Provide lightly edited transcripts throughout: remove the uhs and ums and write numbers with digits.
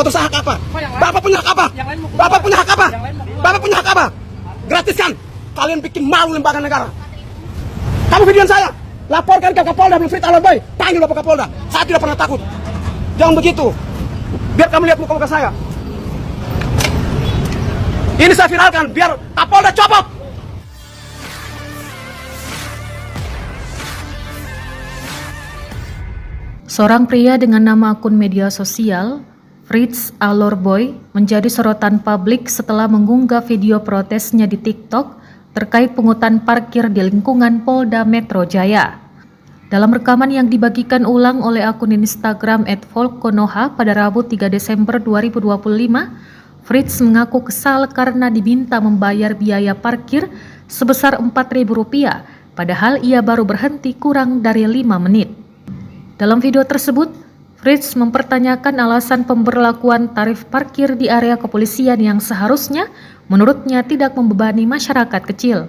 motor saya hak apa? Bapak punya hak apa? Bapak punya hak apa? Bapak punya hak apa? Gratiskan. Kalian bikin malu lembaga negara. Kamu videoin saya. Laporkan ke Kapolda Wilfried Aloy. Panggil Bapak Kapolda. Saya tidak pernah takut. Jangan begitu. Biar kamu lihat muka-muka saya. Ini saya viralkan biar Kapolda copot. Seorang pria dengan nama akun media sosial, Fritz Alorboy, menjadi sorotan publik setelah mengunggah video protesnya di TikTok terkait pungutan parkir di lingkungan Polda Metro Jaya. Dalam rekaman yang dibagikan ulang oleh akun Instagram @volkonoha pada Rabu 3 Desember 2025, Fritz mengaku kesal karena diminta membayar biaya parkir sebesar Rp4.000, padahal ia baru berhenti kurang dari 5 menit. Dalam video tersebut, Fritz mempertanyakan alasan pemberlakuan tarif parkir di area kepolisian yang seharusnya menurutnya tidak membebani masyarakat kecil.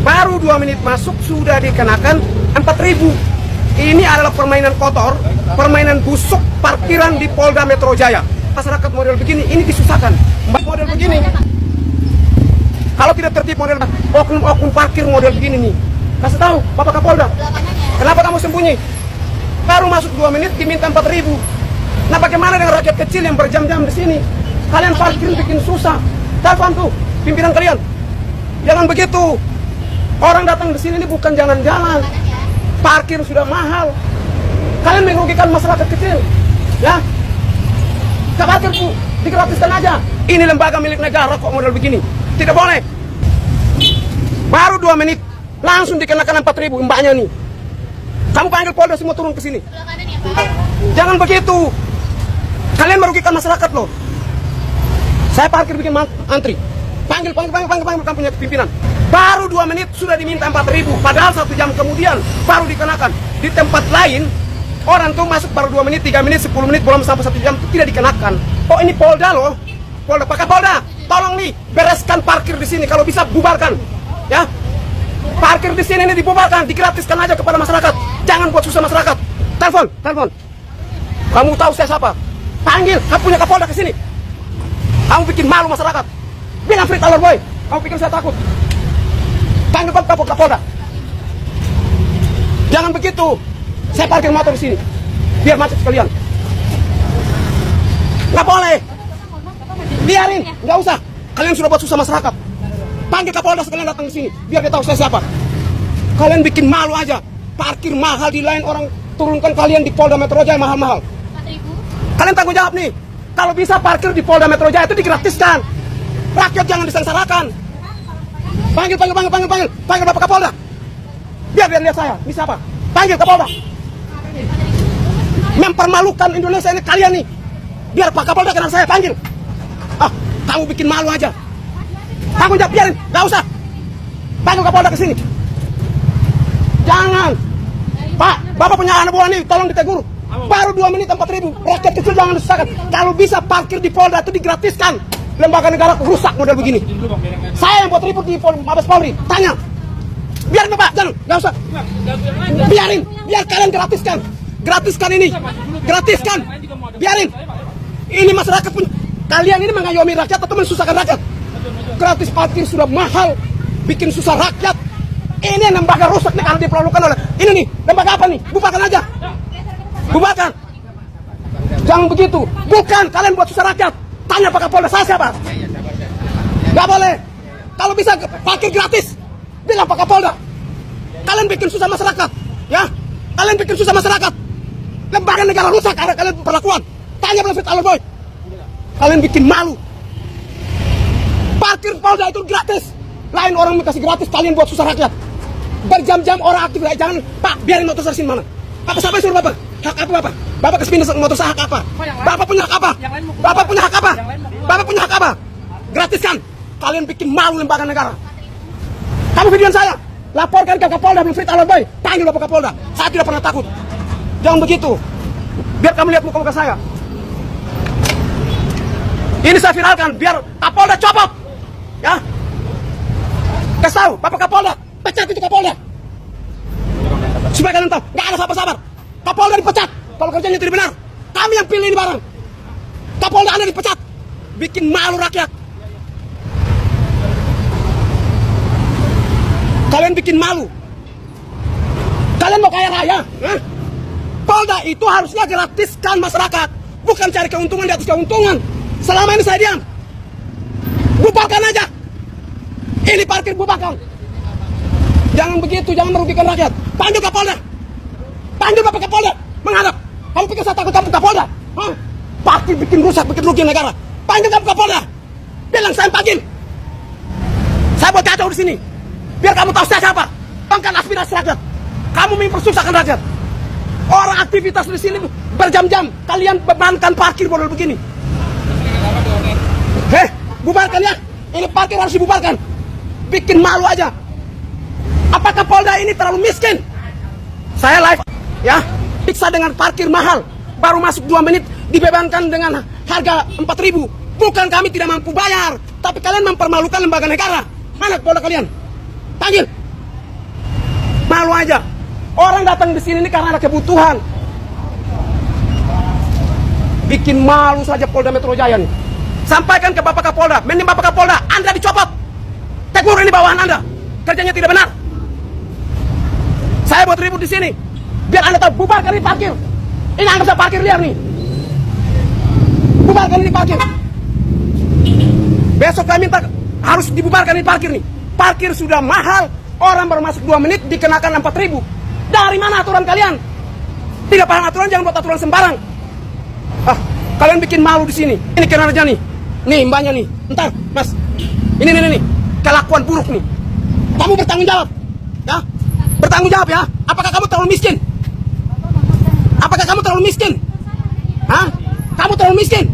Baru 2 menit masuk sudah dikenakan 4.000. Ini adalah permainan kotor, permainan busuk parkiran di Polda Metro Jaya. Masyarakat model begini, ini disusahkan. Model begini, kalau tidak tertib model oknum parkir model begini nih. Kasih tahu Bapak Kapolda, kenapa kamu sembunyi? Baru masuk 2 menit diminta 4.000. Nah bagaimana dengan rakyat kecil yang berjam-jam di sini? Kalian parkir bikin susah. Telepon tuh pimpinan kalian. Jangan begitu. Orang datang di sini ini bukan jalan-jalan. Parkir sudah mahal. Kalian merugikan masyarakat kecil. Ya. Ke parkir tuh digratiskan aja. Ini lembaga milik negara kok model begini. Tidak boleh. Baru 2 menit langsung dikenakan 4.000 mbaknya nih. Kamu panggil Polda semua turun ke sini. Jangan begitu. Kalian merugikan masyarakat loh. Saya parkir bikin antri. Panggil kamu punya pimpinan. Baru 2 menit sudah diminta 4.000. Padahal 1 jam kemudian baru dikenakan. Di tempat lain orang tuh masuk baru 2 menit, 3 menit, 10 menit belum sampai 1 jam tidak dikenakan. Oh ini Polda loh. Polda, Pak Kapolda, tolong nih bereskan parkir di sini. Kalau bisa bubarkan. Ya. Parkir di sini ini dibubarkan, digratiskan aja kepada masyarakat. Jangan buat susah masyarakat. Telepon. Kamu tahu saya siapa? Panggil, kamu punya Kapolda ke sini. Kamu bikin malu masyarakat. Bilang Fritz Alorboy, kamu pikir saya takut? Panggil Kapolda. Jangan begitu. Saya parkir motor di sini. Biar macet sekalian. Nggak boleh. Biarin, nggak usah. Kalian sudah buat susah masyarakat. Panggil Kapolda sekalian datang ke sini, biar dia tahu saya siapa. Kalian bikin malu aja. Parkir mahal di lain orang turunkan kalian di Polda Metro Jaya mahal-mahal. Kalian tanggung jawab nih. Kalau bisa parkir di Polda Metro Jaya itu digratiskan. Rakyat jangan disengsarakan. Panggil Bapak Kapolda. Biar lihat saya, ini siapa? Panggil Kapolda. Mempermalukan Indonesia ini kalian nih. Biar Pak Kapolda kenal saya, panggil. Kamu bikin malu aja. Tanggung jawab, biarin, gak usah. Panggil Kapolda ke sini. Jangan. Pak, Bapak punya anak buah nih, tolong ditegur. Baru 2 menit 4.000. Rakyat kecil jangan disesatkan. Kalau bisa parkir di Polda itu digratiskan. Lembaga negara rusak model begini. Saya yang buat ribut di Mabes Polri. Tanya. Biarin Bapak, jangan, gak usah. Biarin, biar kalian gratiskan. Gratiskan ini. Gratiskan. Biarin. Ini masyarakat pun. Kalian ini mengayomi rakyat atau mensusahkan rakyat? Gratis parkir sudah mahal, bikin susah rakyat. Ini lembaga rusak nih karena diperlukan oleh ini nih, lembaga apa nih? Bubarkan aja. Bubarkan. Jangan begitu. Bukan kalian buat susah rakyat. Tanya Pak Kapolda, saya siapa? Gak boleh. Kalau bisa parkir gratis, bilang Pak Kapolda. Kalian bikin susah masyarakat, ya? Kalian bikin susah masyarakat. Lembaga negara rusak karena kalian perlakuan. Tanya Wilfried Aloy. Kalian bikin malu. Parkir Polda itu gratis. Lain orang kasih gratis, kalian buat susah rakyat. Berjam-jam orang aktif, jangan Pak, biarin motor saya sini mana. Apa siapa yang suruh Bapak? Hak apa Bapak? Bapak kesini motor saya hak apa? Bapak punya hak apa? Bapak punya hak apa? Bapak punya hak apa? Gratiskan. Kalian bikin malu lembaga negara. Kamu videoin saya. Laporkan ke Kapolda Wilfried Aloy. Panggil Bapak Kapolda. Saya tidak pernah takut. Jangan begitu. Biar kamu lihat muka-muka saya. Ini saya viralkan biar Kapolda copot. Ya. Kasih tahu Bapak Kapolda, pecat itu Kapolda. Supaya kalian tahu, nggak ada sabar-sabar. Kapolda dipecat kalau kerjanya tidak benar. Kami yang pilih ini barang. Kapolda Anda dipecat. Bikin malu rakyat. Kalian bikin malu. Kalian mau kaya raya? Hah? Polda itu harusnya gratiskan masyarakat, bukan cari keuntungan di atas keuntungan. Selama ini saya diam. Bubarkan aja. Ini parkir, bubarkan. Jangan begitu, jangan merugikan rakyat. Panggil Kapolda. Panggil Bapak Kapolda. Menghadap. Kamu pikir saya takut kamu Kapolda? Hah? Parkir bikin rusak, bikin rugi negara. Panggil kamu Kapolda. Bilang saya panggil. Saya buat kacau di sini. Biar kamu tahu saya siapa. Bangkan aspirasi rakyat. Kamu mempersusahkan rakyat. Orang aktivitas di sini berjam-jam. Kalian bebankan parkir model begini. Bubarkan ya. Ini parkir harus dibubarkan. Bikin malu aja. Apakah Polda ini terlalu miskin? Saya live ya. Piksa dengan parkir mahal. Baru masuk 2 menit dibebankan dengan harga 4.000. Bukan kami tidak mampu bayar, tapi kalian mempermalukan lembaga negara. Mana Polda kalian? Panggil. Malu aja. Orang datang di sini ini karena ada kebutuhan. Bikin malu saja Polda Metro Jaya nih. Sampaikan ke Bapak Kapolda, mending Bapak Kapolda, Anda dicopot. Tegur ini bawahan Anda. Kerjanya tidak benar. Saya buat ribut di sini. Biar Anda tahu, bubarkan ini parkir. Ini anggap saya parkir liar nih. Bubarkan ini parkir. Besok saya minta harus dibubarkan ini parkir nih. Parkir sudah mahal. Orang baru masuk 2 menit dikenakan 4.000. Dari mana aturan kalian? Tidak paham aturan, jangan buat aturan sembarang. Kalian bikin malu di sini. Ini kinerja nih. Nih mbaknya nih. Entar, Mas. Ini. Kelakuan buruk nih. Kamu bertanggung jawab. Ya? Bertanggung jawab ya. Apakah kamu terlalu miskin? Apakah kamu terlalu miskin? Hah? Kamu terlalu miskin?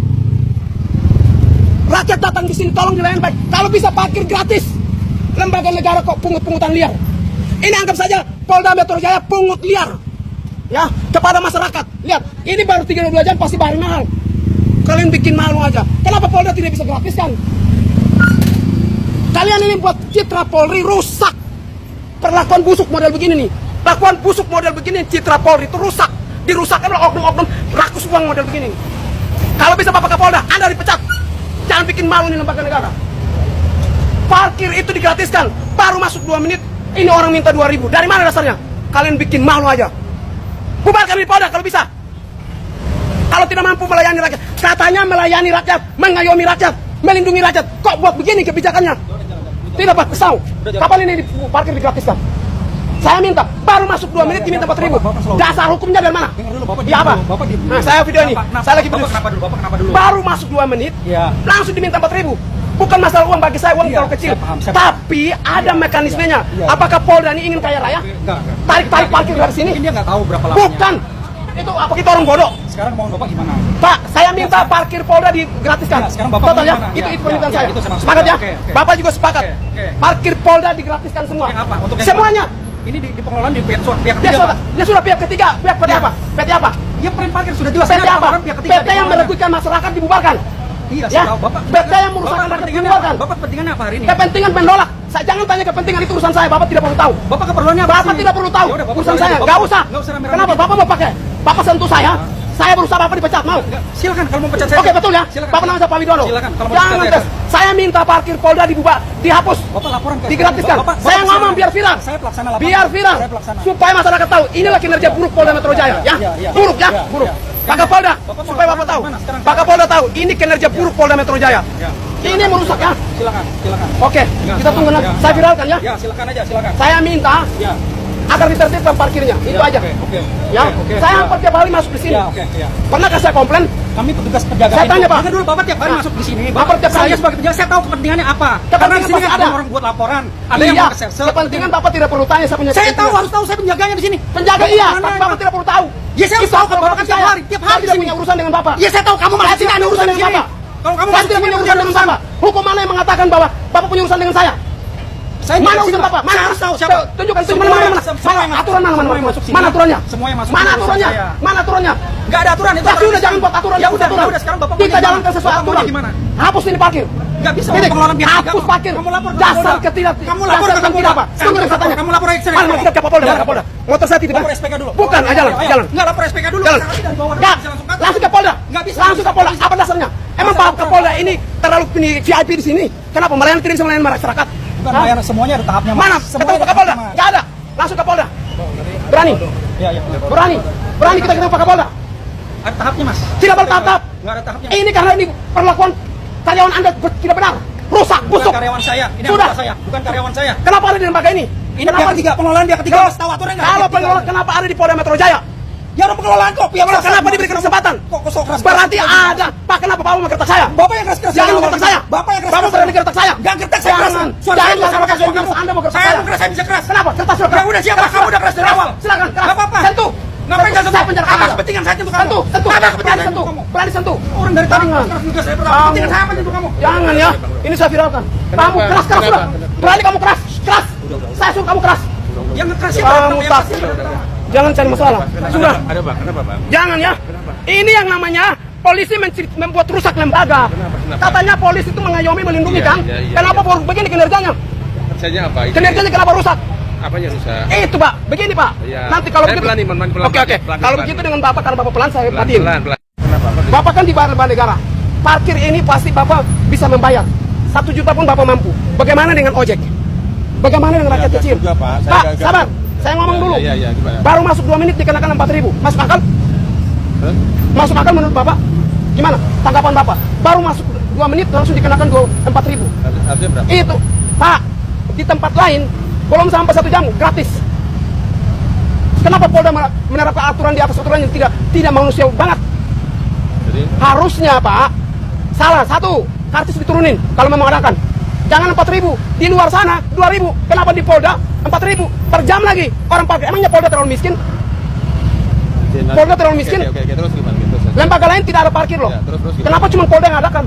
Rakyat datang di sini, tolong dilayani baik. Kalau bisa parkir gratis. Lembaga negara kok pungut-pungutan liar. Ini anggap saja Polda Metro Jaya pungut liar. Ya, kepada masyarakat. Lihat, ini baru 32 jam pasti bayar mahal. Kalian bikin malu aja. Kenapa Polda tidak bisa gratiskan? Kalian ini buat citra Polri rusak. Perlakuan busuk model begini nih. Perlakuan busuk model begini, citra Polri itu rusak. Dirusakkan oleh oknum-oknum rakus uang model begini. Kalau bisa Bapak Kapolda, Anda dipecat. Jangan bikin malu nih lembaga negara. Parkir itu digratiskan. Baru masuk 2 menit, ini orang minta 2.000. Dari mana dasarnya? Kalian bikin malu aja. Bubarkan ini Polda kalau bisa. Kalau tidak mampu melayani rakyat. Katanya melayani rakyat, mengayomi rakyat, melindungi rakyat. Kok buat begini kebijakannya? Tidak Pak, kesal. Kapan ini parkir digratiskan? Saya minta, baru masuk 2 menit diminta 4.000. Dasar hukumnya dari mana? Ya apa? Nah, saya video ini. Saya lagi video. Kenapa dulu? Baru masuk 2 menit, langsung diminta 4.000. Bukan masalah uang, bagi saya uang terlalu kecil. Tapi ada mekanismenya. Apakah Polda ini ingin kaya raya? Tarik-tarik parkir dari sini? Dia nggak tahu berapa lamanya. Bukan. Itu apa kita orang bodoh? Sekarang mau Bapak gimana? Pak, saya minta parkir Polda digratiskan. Sekarang Bapak total ya, gimana? itu Ya, permintaan ya, saya. itu saya maksud. Sepakat ya? Oke. Bapak juga sepakat. Oke. Parkir Polda digratiskan semua. Yang apa? Untuk yang semuanya. Ini di pengelolaan di pihak Dia ketiga. sudah, dia sudah pihak ketiga. Pihak PT apa? PT apa? Ya parkir sudah jelas. PT Ada apa? pengelolaan pihak ketiga PT yang merugikan masyarakat dibubarkan. Iya, Ya, saya tahu. Bapak PT yang merusakkan rakyat kepentingannya dibubarkan. apa? Bapak kepentingannya apa hari ini? Kepentingan menolak. Saya jangan tanya kepentingan itu urusan saya. Bapak tidak perlu tahu. Bapak keperluannya apa? Bapak sih? tidak perlu tahu. Ya udah, Bapak Urusan keluar saya. aja. Nggak usah. Nggak usah rame-rame. Kenapa? Bapak mau pakai? Bapak sentuh saya. Saya berusaha Bapak dipecat. Mau? Silakan kalau mau pecat saya. Oke, betul ya. Silakan. Bapak namanya Pak Widodo. Silakan. Kalau mau Jangan pecat tes. saya. Saya minta parkir Polda dihapus. Bapak laporan ke Digratiskan. Bapak- Saya Bapak ngomong pelaksana. biar viral. Saya pelaksana laporan. Biar viral. Saya pelaksana. Supaya masyarakat tahu. Inilah kinerja buruk Polda Metro Jaya. Ya. Iya. Buruk ya. Iya, Buruk. iya. Pak Kapolda. Bapak mau Supaya Bapak laporan tahu. kemana sekarang? Pak Kapolda tahu. Ini kinerja buruk Polda Metro Jaya. Ya. Ini merusak ya. Silakan. Oke. Kita tunggu nanti. Saya viralkan ya. Ya, silakan aja, silakan. Saya minta Ya. agar ditertibkan parkirnya. Itu aja. Oke. Ya. Saya hampir tiap hari masuk di sini. Ya, oke. Pernahkah saya komplain? Kami petugas penjaga. Saya tanya, Pak. Dengar dulu, Bapak tiap hari Nah, masuk di sini. Bapak tiap saya hari. sebagai penjaga, saya tahu kepentingannya apa. Kepentingan Karena di sini pasti kan ada ada. orang buat laporan, ada yang Iya. mau ke Kepentingan Bapak tidak perlu tanya. Saya punya Saya tahu, kepentingan. harus tahu, saya penjaganya di sini. Penjaga iya, Kepentingannya tapi apa? Bapak tidak perlu tahu. Ya, saya harus Itu tahu, kalau Bapak kan tiap saya. hari Saya di tidak sini. punya urusan dengan Bapak. Ya, saya tahu kamu Saya masih tidak ada punya urusan dengan Bapak. Kalau kamu Saya masih tidak punya urusan dengan Bapak. Hukum mana yang mengatakan bahwa Bapak punya urusan dengan saya? Saya Mana tidak urusan sini, Bapak? Saya Mana? harus tahu siapa. Tunjukkan Semua mana? yang masuk- semua yang masuk- Aturan mana? semua yang masuk sini. Mana aturannya? Semua yang masuk Mana urusan aturannya? saya. Mana aturannya? Enggak ada aturan itu. Ya sudah, jangan buat aturan. Ya buat udah, aturan. ya udah, sekarang Bapak Kita maunya jalankan sesuai Bapak maunya aturan. gimana? Hapus ini parkir. Enggak bisa Titik. pengelolaan pihak ketiga. Hapus parkir. Kamu lapor ke Dasar Kapolda. ketidak. Kamu lapor ke dasar Kapolda. apa? Tunggu deh katanya. Kamu lapor ke Mana kita ke Kapolda? Jalan. Kapolda. Motor saya tidak. Lapor SPK dulu. Bukan, jalan, Ayo. jalan. Enggak lapor SPK dulu. Jalan. Nanti dari bawah Enggak, bisa langsung kantor. langsung ke Polda. Nggak bisa. Langsung ke Polda. Apa dasarnya? Pak Kapolda ini terlalu VIP di sini? Kenapa melayani tidak bisa melayani masyarakat? Bukan Hah? bayar semuanya ada tahapnya, Mas. Mana? Semuanya Ketemu Pak Kapolda? Nggak ada. Langsung Kapolda. Berani? Iya, iya. Berani? Berani kita ketemu Pak Kapolda? Ada tahapnya, Mas. Tidak bertahap. Enggak ada tahapnya. Ini karena ini perlakuan karyawan Anda tidak benar. Rusak, Bukan busuk. karyawan saya. Ini Sudah. anggota saya, bukan karyawan saya. Kenapa ada di lembaga ini? Ini Kenapa pihak ketiga, pengelolaan pihak ketiga, Mas. Tahu aturan nggak? Kalau Pihak ketiga. pengelola kenapa ada di Polda Metro Jaya? Ya orang pengelolaan kok, pihak swasta. Kenapa diberikan kesempatan? Kok sok keras? Berarti ada. Pak, kenapa Bapak menggertak saya? Bapak yang keras-keras. Jangan menggertak saya. Bapak yang Bapak keras-keras. berani gertak saya. Enggak gertak saya keras. Jangan. Suara Jangan saya sama keras. kasus kamu. Anda mau gertak Saya saya. mau keras, saya bisa keras. Kenapa? Kertas sudah Ya keras. udah siapa? Kamu udah keras dari awal. Silakan, keras. Nggak apa-apa. Sentuh. Ngapain Sentuh. sentuh? Saya penjara Apa kamu. kepentingan saya untuk kamu? Sentuh, sentuh. Apa Berani kepentingan sentuh. kamu? Berani sentuh. Orang dari tadi Jangan. keras juga saya berapa? Kamu. Kepentingan saya apa untuk kamu? Jangan ya. Ini saya viralkan. Kamu keras keras sudah. Berani kamu keras. Keras. Saya suruh kamu keras. Yang ngekeras siapa? Kamu Yang tak. keras. Jangan cari masalah. Sudah. Ada Bang, kenapa Bang? Jangan ya. Ini yang namanya polisi membuat rusak lembaga. Kenapa? Katanya polisi itu mengayomi, melindungi Iya, kan? iya, iya, Kenapa iya. buruk begini kinerjanya? Kerjanya apa? Kinerjanya kenapa rusak? Apanya rusak? Itu Pak, begini Pak. Iya. Nanti kalau Saya begitu. pelan nih, pelan, pelan, Oke oke. pelan, Kalau pelan. begitu dengan Bapak, karena Bapak pelan saya adil. Pelan, pelan. Kenapa? Bapak kan dibayar oleh negara. Parkir ini pasti Bapak bisa membayar. 1 juta pun Bapak mampu. Bagaimana dengan ojek? Bagaimana dengan rakyat Gagal kecil? juga, Pak. Saya Pak, gagal. sabar. Saya ngomong Ya, dulu. ya, ya, gimana? Baru masuk 2 menit dikenakan 4.000. Masuk akal? Hah? Masuk akal menurut Bapak? Gimana tanggapan Bapak? Baru masuk 2 menit langsung dikenakan 4.000. Artinya berapa? Itu, Pak, di tempat lain belum sampai 1 jam gratis. Kenapa Polda menerapkan aturan di atas aturan yang tidak manusiawi banget? Jadi Harusnya Pak, salah satu, kartis diturunin kalau memang ada kan. Jangan 4.000, di luar sana 2.000. Kenapa di Polda 4.000 per jam lagi? Orang parkir, emangnya Polda terlalu miskin? Polda terlalu miskin? Oke, terus gimana? Terus. Lembaga lain tidak ada parkir loh. Ya, terus gimana? Kenapa cuma Polda yang adakan?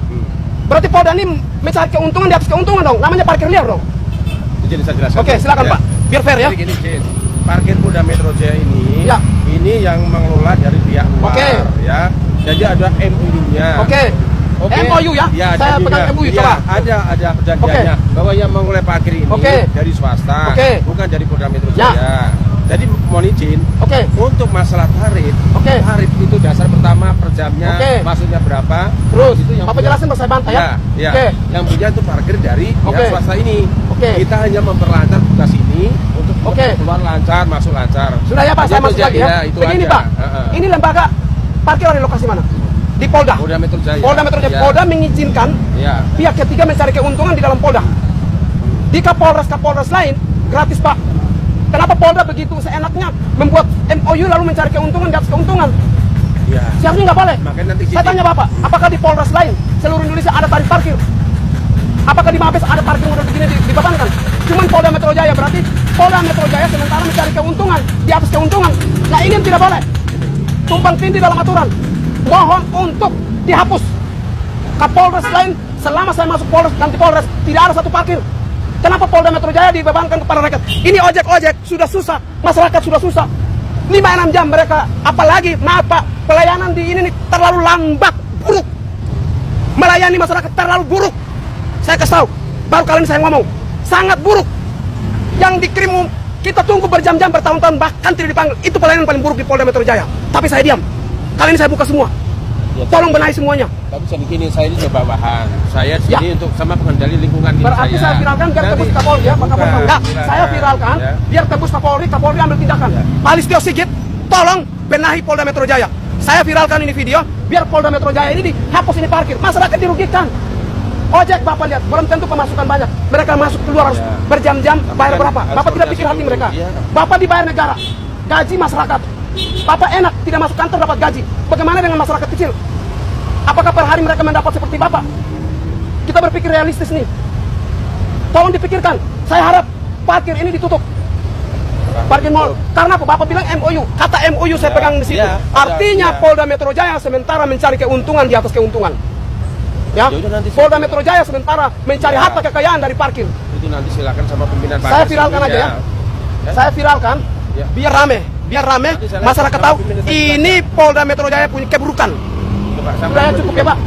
Berarti Polda ini mencari keuntungan di atas keuntungan dong. Namanya parkir liar dong. Jadi saya jelaskan. Oke, silakan Pak. Biar fair ya. Jadi gini, Jin. Parkir Polda Metro Jaya ini, Ya. ini yang mengelola dari pihak luar, Oke. ya. Jadi ada MOU-nya. Oke. MOU ya? Ya, Saya ada pegang juga. MOU, Ya, coba. ada perjanjiannya bahwa yang mengelola parkir ini Oke. dari swasta, Oke. bukan dari Polda Metro Ya. Jaya. Jadi mohon izin, Oke. untuk masalah tarif, Oke. tarif itu dasar pertama per jamnya, Oke. maksudnya berapa? Terus, itu yang Bapak punya- jelasin saya bantah ya. Ya, Oke. yang punya itu parkir dari Oke. pihak swasta ini. Oke. Kita hanya memperlancar tugas ini untuk Oke. keluar lancar, masuk lancar. Sudah ya Pak, saya Itu masuk aja, lagi ya. itu Begini aja. Pak, ini lembaga parkir ada di lokasi mana? Di Polda. Polda Metro Jaya. Polda Metro Jaya. Ya. Polda mengizinkan Ya. pihak ketiga mencari keuntungan di dalam Polda. Di Kapolres lain gratis Pak. Kenapa Polda begitu seenaknya membuat MOU lalu mencari keuntungan di atas keuntungan? Ya. Seharusnya nggak boleh. Makanya nanti Saya tanya Bapak, apakah di Polres lain seluruh Indonesia ada tarif parkir? Apakah di Mabes ada parkir model begini dibebankan? Cuman Polda Metro Jaya, berarti Polda Metro Jaya sementara mencari keuntungan di atas keuntungan. Nah ini yang tidak boleh. Tumpang tindih dalam aturan. Mohon untuk dihapus. Kapolres lain selama saya masuk Polres nanti Polres tidak ada satu parkir. Kenapa Polda Metro Jaya dibebankan kepada rakyat? Ini ojek-ojek sudah susah, masyarakat sudah susah. 5-6 jam mereka, apalagi maaf Pak, pelayanan di ini nih terlalu lambat, buruk. Melayani masyarakat terlalu buruk. Saya kasih tahu, baru kali ini saya ngomong, sangat buruk. Yang dikirim kita tunggu berjam-jam, bertahun-tahun, bahkan tidak dipanggil. Itu pelayanan paling buruk di Polda Metro Jaya. Tapi saya diam. Kali ini saya buka semua. Ya, Tolong benahi semuanya. Tapi saya begini, saya ini coba bahan. Saya sini untuk sama pengendali lingkungan ini Berarti saya viralkan biar Nanti- tebus Kapolri ya, Pak Bukan, Kapolri. Enggak, viralkan, saya viralkan ya. biar tebus Kapolri, Kapolri ambil tindakan. Pak Listio Sigit, tolong benahi Polda Metro Jaya. Saya viralkan ini video, biar Polda Metro Jaya ini dihapus ini parkir. Masyarakat dirugikan. Ojek Bapak lihat, belum tentu pemasukan banyak. Mereka masuk keluar harus Ya. berjam-jam, bayar kan berapa? harus Bapak tidak pikir koordinasi hati dulu. mereka. Iya. Bapak dibayar negara, gaji masyarakat. Bapak enak, tidak masuk kantor dapat gaji. Bagaimana dengan masyarakat kecil? Apakah per hari mereka mendapat seperti Bapak? Kita berpikir realistis nih. Tolong dipikirkan. Saya harap parkir ini ditutup. Parkir mall. Karena apa? Bapak bilang MOU. Kata MOU saya Ya, pegang di situ. ya, Artinya ya. Polda Metro Jaya sementara mencari keuntungan di atas keuntungan. Ya. Yaudah, nanti Polda saya- Metro Jaya sementara mencari Ya. harta kekayaan dari parkir. Itu nanti silakan sama pimpinan Saya parkir viralkan aja ya. Ya. Saya viralkan Ya. biar rame. Biar rame, Nanti saya masyarakat lihat tahu sama pimpinan ini Polda Metro Jaya punya keburukan. Coba, sama Sudah ya, cukup ya Pak.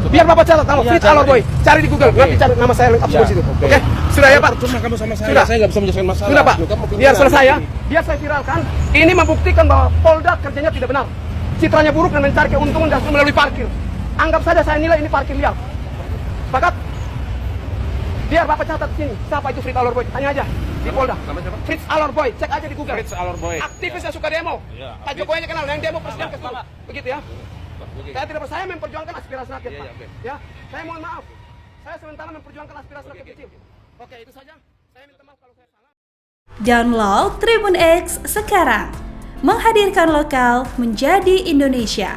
Biar Bapak catat nama Iya, Fritz catat. Alor Boy. Cari di Google, Oke. nanti cari nama saya lengkap semua di situ. Oke. Sudah ya Pak. Cuma kamu sama saya, Sudah. saya nggak bisa menyelesaikan masalah. Sudah Pak. Loh, kamu Biar pimpinan selesai ya. ini. Biar saya viralkan. Ini membuktikan bahwa Polda kerjanya tidak benar. Citranya buruk dan mencari keuntungan dan melalui parkir. Anggap saja saya nilai ini parkir liar. Sepakat? Biar Bapak catat sini. Siapa itu Fritz Alor Boy? Tanya aja di Polda. Nama siapa? Fritz Alor Boy. Cek aja di Google. Fritz Alor Boy. Aktivis yang suka demo. Iya, Pak Jokowi aja kenal. Yang demo presiden ke sana. Begitu ya. Oke. Saya memperjuangkan aspirasi rakyat, Iya, Pak. iya, oke. Ya, saya mohon maaf. Saya sementara memperjuangkan aspirasi rakyat kecil. Oke, itu saja. Saya minta maaf kalau saya salah. Download Tribun X sekarang. Menghadirkan lokal menjadi Indonesia.